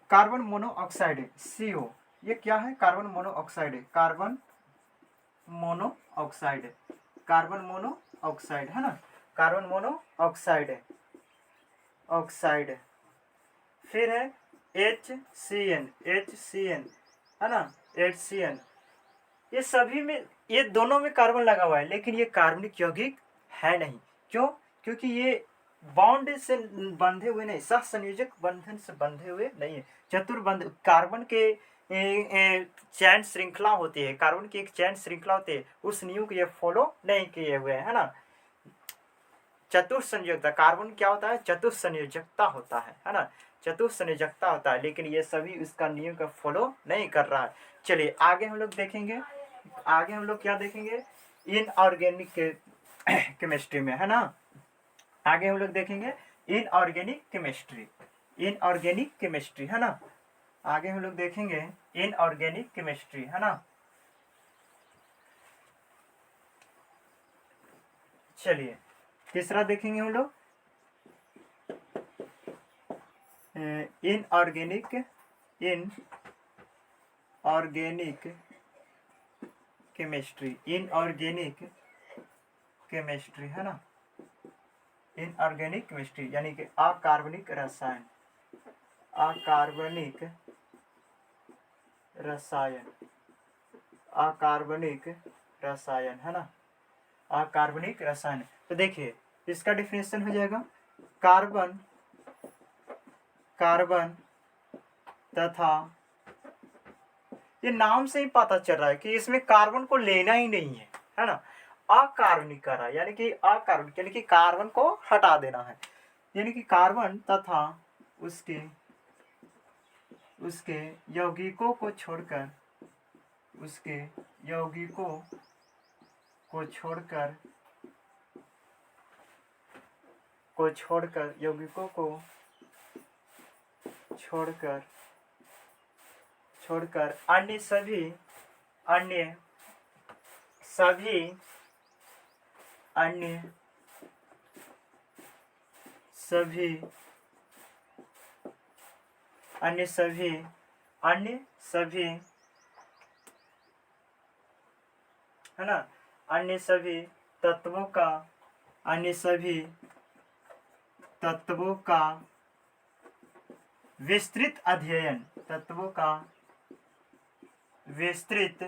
कार्बन मोनोऑक्साइड है, CO ये क्या है, कार्बन मोनोऑक्साइड है, कार्बन मोनोऑक्साइड है, कार्बन मोनोऑक्साइड है ना, कार्बन मोनोऑक्साइड है, ऑक्साइड। फिर है HCN, HCN है ना, HCN, ये सभी में, ये दोनों में कार्बन लगा हुआ है लेकिन ये कार्बनिक यौगिक है नहीं। क्यों, क्योंकि ये बॉन्ड से बंधे हुए नहीं, सहसंयोजक बंधन से बंधे हुए नहीं है। चतुर्बंध कार्बन के चैन श्रृंखला होती है, कार्बन की एक चैन श्रृंखला होती है, उस नियम को ये फॉलो नहीं किए हुए है ना। चतुर्संयोजकता, कार्बन क्या होता है, चतुर्संयोजकता होता है ना, चतुर्संयोजकता होता है, लेकिन ये सभी उसका नियम का फॉलो नहीं कर रहा है। चलिए आगे हम लोग देखेंगे, आगे हम लोग क्या देखेंगे, इनऑर्गेनिक केमिस्ट्री में, है ना, आगे हम लोग देखेंगे इनऑर्गेनिक केमिस्ट्री, इनऑर्गेनिक केमिस्ट्री है ना, आगे हम लोग देखेंगे इनऑर्गेनिक केमिस्ट्री है ना। चलिए तीसरा देखेंगे हम लोग inorganic, inorganic chemistry, inorganic chemistry है ना, इनऑर्गेनिक केमिस्ट्री यानी कि अकार्बनिक रसायन, अकार्बनिक रसायन, अकार्बनिक रसायन है ना, अकार्बनिक रसायन। तो देखिए इसका डिफिनेशन हो जाएगा, कार्बन, कार्बन तथा, ये नाम से ही पता चल रहा है कि इसमें कार्बन को लेना ही नहीं है ना, अकार्बनिक कर रहा है, यानी कि अकार्बनिक यानी कि कार्बन को हटा देना है, यानी कि कार्बन तथा उसके उसके यौगिकों को छोड़कर, उसके यौगिकों को छोड़कर, यौगिकों को छोड़कर अन्य सभी, अन्य सभी, अन्य सभी, अन्य सभी, अन्य सभी है ना, अन्य सभी तत्वों का, अन्य सभी तत्वों का विस्तृत अध्ययन, तत्वों का विस्तृत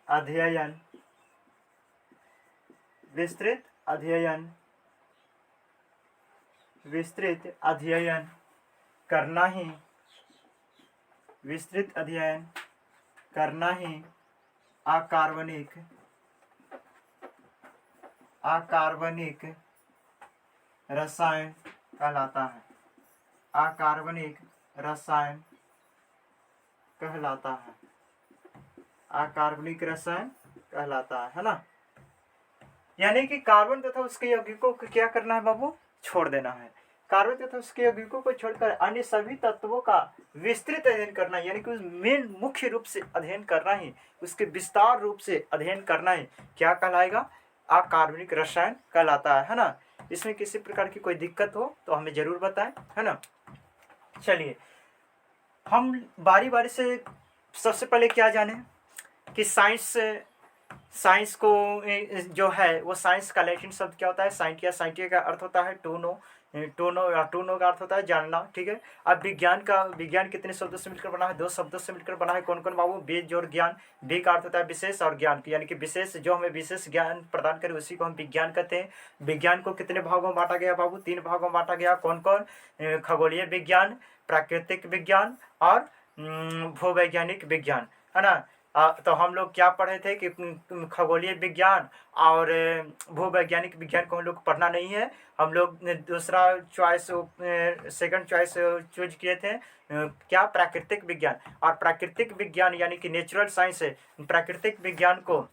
अध्ययन, विस्तृत अध्ययन, विस्तृत अध्ययन करना ही, विस्तृत अध्ययन करना ही अकार्बनिक, अकार्बनिक रसायन कहलाता है, अकार्बनिक रसायन कहलाता है, अकार्बनिक रसायन कहलाता है ना। यानी कि कार्बन तथा उसके यौगिकों को क्या करना है बाबू, छोड़ देना है, कार्बन तथा उसके यौगिकों को छोड़कर अन्य सभी तत्वों का विस्तृत अध्ययन करना, यानी कि मेन मुख्य रूप से अध्ययन करना ही, उसके विस्तार रूप से अध्ययन करना ही क्या कहलाएगा, अकार्बनिक रसायन कहलाता है ना। इसमें किसी प्रकार की कोई दिक्कत हो तो हमें जरूर बताएं, है ना। चलिए हम बारी बारी से सबसे पहले क्या जाने कि साइंस को जो है वो साइंस का लैटिन शब्द क्या होता है, साइंटिया, साइंटिया का अर्थ होता है टूनो का अर्थ होता है जानना, ठीक है। अब विज्ञान कितने शब्दों से मिलकर बना है, 2 शब्दों से मिलकर बना है, कौन कौन बाबू, वेद और ज्ञान। वे का अर्थ होता है विशेष और ज्ञान, यानी कि विशेष जो हमें विशेष ज्ञान प्रदान करे उसी को हम विज्ञान कहते हैं। विज्ञान को कितने भागों में बांटा गया बाबू, 3 भागों में बांटा गया, कौन कौन, खगोलीय विज्ञान, प्राकृतिक विज्ञान और भूवैज्ञानिक विज्ञान, है ना। तो हम लोग क्या पढ़े थे कि खगोलीय विज्ञान और भूवैज्ञानिक विज्ञान को हम लोग पढ़ना नहीं है। हम लोग दूसरा चॉइस, सेकंड चॉइस चूज किए थे क्या, प्राकृतिक विज्ञान। और प्राकृतिक विज्ञान यानी कि नेचुरल साइंस है, प्राकृतिक विज्ञान को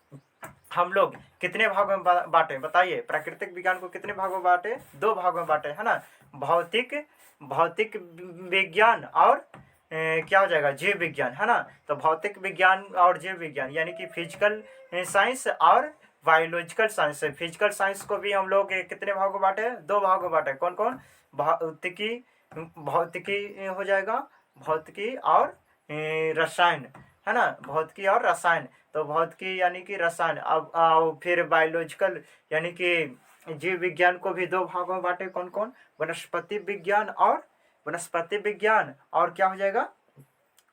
हम लोग कितने भागों में बांटे बताइए। प्राकृतिक विज्ञान को कितने भागों में बांटे, 2 भागों में बांटे, है ना। भौतिक विज्ञान और क्या हो जाएगा, जीव विज्ञान, है ना। तो भौतिक विज्ञान और जीव विज्ञान यानी कि फिजिकल साइंस और बायोलॉजिकल साइंस है। फिजिकल साइंस को भी हम लोग कितने भागों में बांटे, 2 भागों में बांटे। कौन कौन, भौतिकी हो जाएगा, भौतिकी और रसायन, है ना, भौतिकी और रसायन। तो भौतिकी यानी कि रसायन। अब फिर बायोलॉजिकल यानी कि जीव विज्ञान को भी 2 भागों में बांटे। कौन कौन, वनस्पति विज्ञान और क्या हो जाएगा,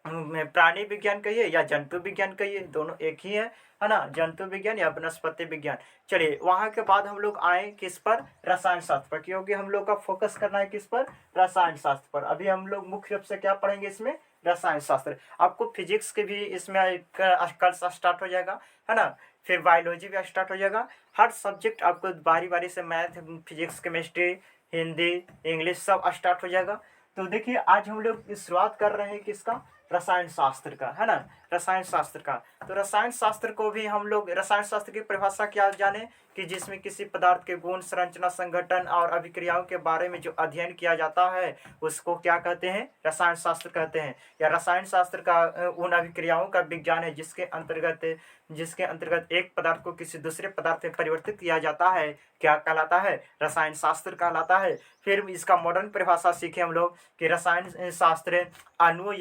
प्राणी विज्ञान कहिए या जंतु विज्ञान कहिए, दोनों एक ही है ना, जंतु विज्ञान या वनस्पति विज्ञान। चलिए वहां के बाद हम लोग आए किस पर, रसायन शास्त्र पर, क्योंकि हम लोग का फोकस करना है किस पर, रसायन शास्त्र पर। अभी हम लोग मुख्य रूप से क्या पढ़ेंगे इसमें, रसायन शास्त्र। आपको फिजिक्स के भी इसमें कल से स्टार्ट हो जाएगा, है ना। फिर बायोलॉजी भी स्टार्ट हो जाएगा। हर सब्जेक्ट आपको बारी बारी से, math, physics, chemistry, Hindi, English सब स्टार्ट हो जाएगा। तो देखिए आज हम लोग शुरुआत कर रहे हैं किसका, रसायन शास्त्र का, है ना, रसायन शास्त्र का। तो रसायन शास्त्र को भी हम लोग, रसायन शास्त्र की परिभाषा क्या जाने कि जिसमें किसी पदार्थ के गुण, संरचना, संगठन और अभिक्रियाओं के बारे में जो अध्ययन किया जाता है उसको क्या कहते हैं, रसायन शास्त्र कहते हैं। या रसायन शास्त्र का उन अभिक्रियाओं का विज्ञान है जिसके अंतर्गत एक पदार्थ को किसी दूसरे पदार्थ में परिवर्तित किया जाता है, क्या कहलाता है, रसायन शास्त्र कहलाता है। फिर इसका मॉडर्न परिभाषा सीखे हम लोग कि रसायन शास्त्र अणुओं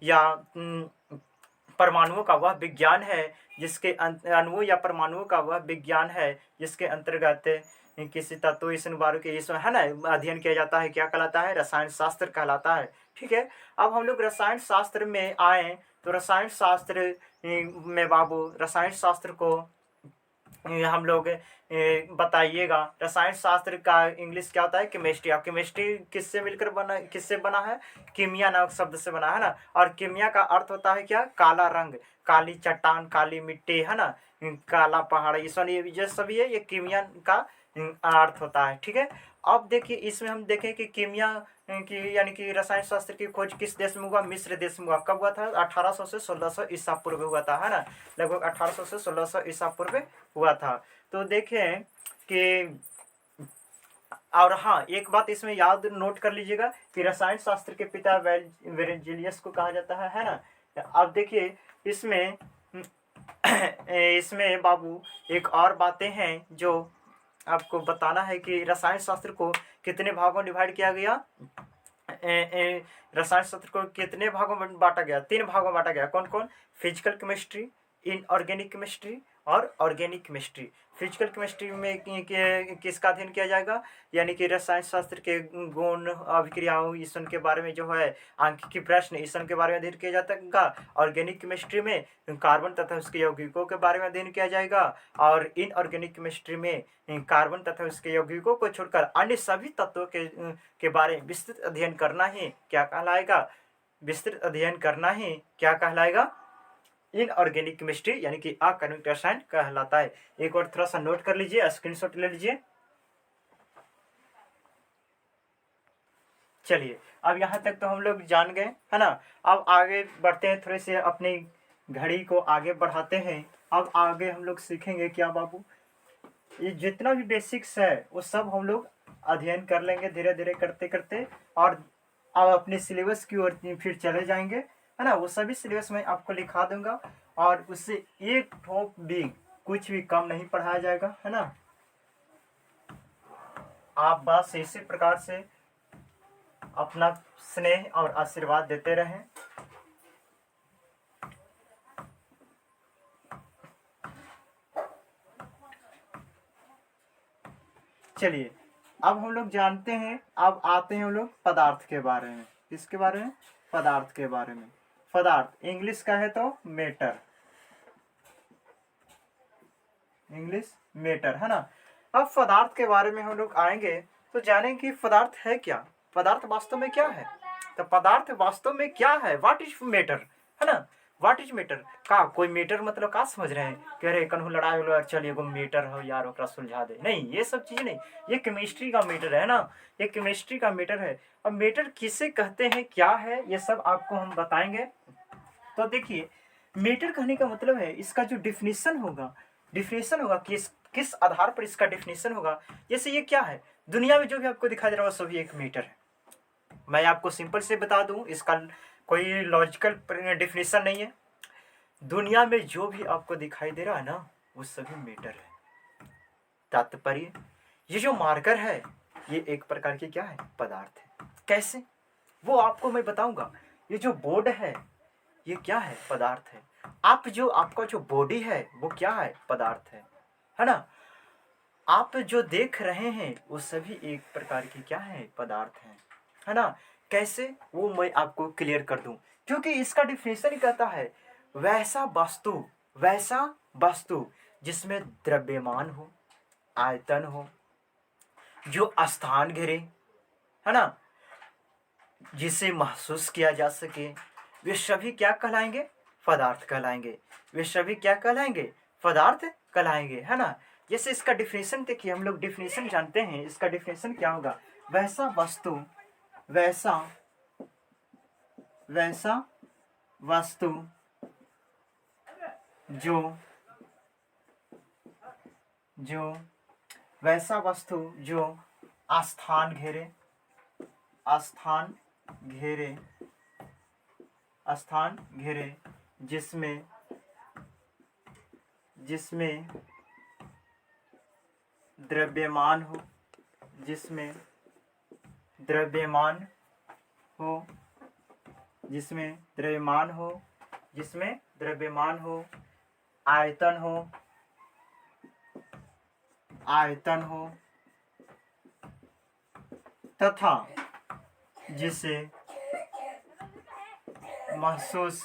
या परमाणुओं का वह विज्ञान है जिसके अणुओं या परमाणुओं का वह विज्ञान है जिसके अंतर्गत किसी तत्व, ईसन बारू के इसमें, है ना, अध्ययन किया जाता है, क्या कहलाता है, रसायन शास्त्र कहलाता है। ठीक है। अब हम लोग रसायन शास्त्र में आए तो रसायन शास्त्र में बाबू, रसायन शास्त्र को हम लोग बताइएगा। रसायन शास्त्र का इंग्लिश क्या होता है, केमिस्ट्री। अब केमिस्ट्री किससे बना है, कीमिया नामक शब्द से बना है ना। और कीमिया का अर्थ होता है क्या, काला रंग, काली चट्टान, काली मिट्टी, है ना, काला पहाड़, ये सभी है, ये कीमिया का अर्थ होता है। ठीक है। अब देखिए इसमें हम देखें कि कीमिया की यानी कि रसायन शास्त्र की खोज किस देश में हुआ, मिस्र देश में हुआ। कब हुआ था, 1800 से 1600 ईसा पूर्व हुआ था, है ना, लगभग 1800 से 1600 ईसा पूर्व हुआ था। तो देखें कि, और हाँ एक बात इसमें याद नोट कर लीजिएगा कि रसायन शास्त्र के पिता वेरेंजिलियस को कहा जाता है ना। अब देखिए इसमें इसमें बाबू एक और बातें हैं जो आपको बताना है कि रसायन शास्त्र को कितने भागों में डिवाइड किया गया। रसायन शास्त्र को कितने भागों में बांटा गया, 3 भागों में बांटा गया। कौन कौन, फिजिकल केमिस्ट्री, इनऑर्गेनिक केमिस्ट्री और ऑर्गेनिक केमिस्ट्री। फिजिकल केमिस्ट्री में किसका अध्ययन किया जाएगा, यानी कि रसायन शास्त्र के गुण, अभिक्रियाओं, ईसन के बारे में जो है आंखिकी प्रश्न, ईसन के बारे में अध्ययन किया जाएगा। ऑर्गेनिक केमिस्ट्री में कार्बन तथा उसके यौगिकों के बारे में अध्ययन किया जाएगा। और इनऑर्गेनिक केमिस्ट्री में कार्बन तथा उसके यौगिकों को छोड़कर अन्य सभी तत्वों के बारे में विस्तृत अध्ययन करना ही क्या कहलाएगा, विस्तृत अध्ययन करना ही क्या कहलाएगा, इनऑर्गेनिक केमिस्ट्री यानी कि अकार्बनिक रसायन कहलाता है। एक और थोड़ा सा नोट कर लीजिए, स्क्रीनशॉट ले लीजिए। चलिए अब यहाँ तक तो हम लोग जान गए, है ना। अब आगे बढ़ते हैं, थोड़े से अपनी घड़ी को आगे बढ़ाते हैं। अब आगे हम लोग सीखेंगे क्या बाबू, ये जितना भी बेसिक्स है वो सब हम लोग अध्ययन कर लेंगे धीरे धीरे करते करते, और अब अपने सिलेबस की ओर फिर चले जाएंगे, है ना। वो सभी सिलेबस मैं आपको लिखा दूंगा और उससे एक ठोप भी कुछ भी कम नहीं पढ़ाया जाएगा, है ना। आप बस इसी प्रकार से अपना स्नेह और आशीर्वाद देते रहें। चलिए अब हम लोग जानते हैं, अब आते हैं हम लोग पदार्थ के बारे में। किसके बारे में, पदार्थ के बारे में। पदार्थ इंग्लिश का है तो मैटर, इंग्लिश मैटर, है ना। अब पदार्थ के बारे में हम लोग आएंगे तो जानेंगे कि पदार्थ है क्या। पदार्थ वास्तव में क्या है? तो पदार्थ वास्तव में क्या है? व्हाट इज मैटर, है ना? व्हाट इज मैटर का कोई मैटर मतलब का समझ रहे हैं कि अरे कन्हू लड़ाई हो चल एगो मैटर हो यार ओकरा सुलझा दे, नहीं, ये सब चीज नहीं। ये केमिस्ट्री का मैटर है ना, ये केमिस्ट्री का मैटर है। अब मैटर किसे कहते हैं, क्या है, ये सब आपको हम बताएंगे। तो देखिए, मैटर कहने का मतलब है इसका जो डिफिनेशन होगा किस आधार पर इसका डिफिनेशन होगा। जैसे ये क्या है, दुनिया में जो भी आपको दिखाई दे रहा है सभी एक मैटर है। मैं आपको सिंपल से बता दूं, इसका कोई लॉजिकल डिफिनेशन नहीं है। दुनिया में जो भी आपको दिखाई दे रहा है ना वो सभी मैटर है। तात्पर्य, ये जो मार्कर है ये एक प्रकार की क्या है, पदार्थ है। कैसे, वो आपको मैं बताऊंगा। ये जो बोर्ड है ये क्या है, पदार्थ है। आपका जो बॉडी है वो क्या है, पदार्थ है ना। आप जो देख रहे हैं वो सभी एक प्रकार की क्या है, पदार्थ है ना। कैसे, वो मैं आपको क्लियर कर दूं, क्योंकि इसका डिफिनेशन ही कहता है वैसा वस्तु जिसमें द्रव्यमान हो, आयतन हो, जो स्थान घेरे, है ना, जिसे महसूस किया जा सके, वे सभी क्या कहलाएंगे, पदार्थ कहलाएंगे। वे सभी क्या कहलाएंगे, पदार्थ कहलाएंगे, है ना। जैसे इसका डिफिनेशन देखिए, हम लोग डिफिनेशन जानते हैं, इसका डिफिनेशन क्या होगा, वैसा वस्तु जो स्थान घेरे जिसमें द्रव्यमान हो, आयतन हो तथा जिसे महसूस